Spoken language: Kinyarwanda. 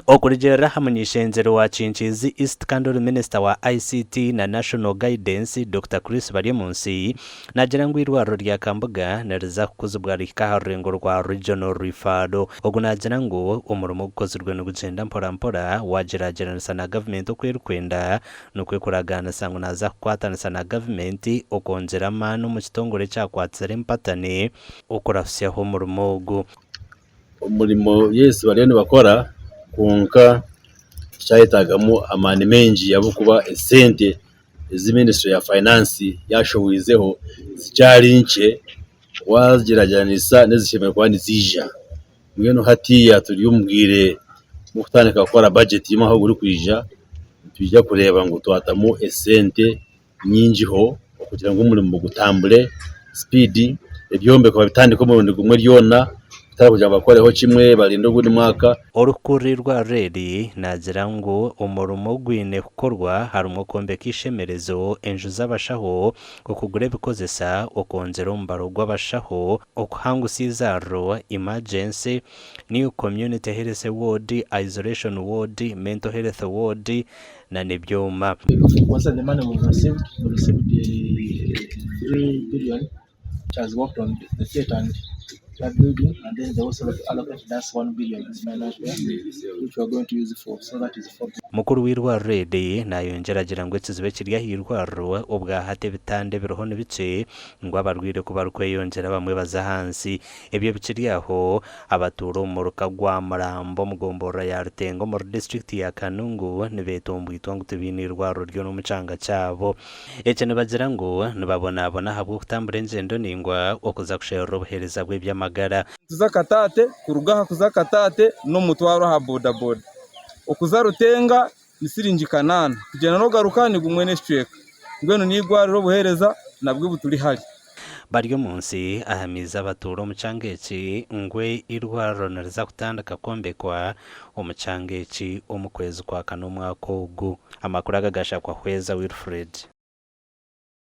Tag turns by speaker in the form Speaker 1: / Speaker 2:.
Speaker 1: okurejera hamunyishenzero wa Chinchizi East Candle Minister wa ICT na National Guidance Dr. Chris Baryemunsi nagira ngo irwaro rya Kambuga nariza kukuzubwa rikaharengo rwa Regional Referral ogunagira ngo umurimo gukozerwe no gugenda mpora wagerageranisa na government okwerukwenda no kwekuragana sango naza kwatanisa na government okongera mano mu kitongore cyakwatsere mpatane okurafyaho umurimo
Speaker 2: yes barene bakora kunka cyahitagamo amani menji yabukuba esente Ministry ya Finance yashowizeho zicyari nke wagerageranisa nezishemeye kwandi zija mweno hatiya turiyumbwire mukutanika gukora budget yimaho guri kwija tujya kureba ngo twatamo esente nyinji ho kugira ngo umurimo gutambure speed ebyombe kwa bitandiko mu rundi gumwe ryona kugira bakoreho kimwe barindo gudi mwaka
Speaker 1: orukuri rwa redi nagira ngo umurimo gwine gukorwa harimo kombeka ishemerezo enju z'abashaho okugure bikozesa okonzera umbaro gw'abashaho okuhangusizaro emergency new community health ward isolation ward mental health ward na nebyoma.
Speaker 3: Once the money was received 3 billion which has worked on the theater and that building, and then they also allocated us 1 billion is financial which we are going to use for, so that is for
Speaker 1: mukuru w'irwa redi nayongeragira ngo kizibe kirya hirwaro obwa hate bitande biroho nibice ngo abarwire kubarukwe yongera bamwe bazahansi ebyo bikiryaho abaturo mu rukagwa Murambo mugombora ya Rutengo mu district ya Kanungu nibetumbwitwa ngo tubinirwaro ryo no mucanga cyabo ekene bagira ngo nibabona habwo kutambura ngendo ningwa okuza kushera obuhereza bwe byamagara
Speaker 4: tuzakatate kurugaha kuzakatate no mutwaro ha bodaboda okuza Rutenga nisiringi kanana kugena no garukani gumwene strike ngweno nigwariro buhereza nabwe buturi hari
Speaker 1: Baryemunsi ahamiza abaturo omucangeki ngwe irwaro nariza kutandika kombekwa omucangeki omukwezi kwa Kane omwaka ogu amakuru agagasha kwa Hweza Wilfred.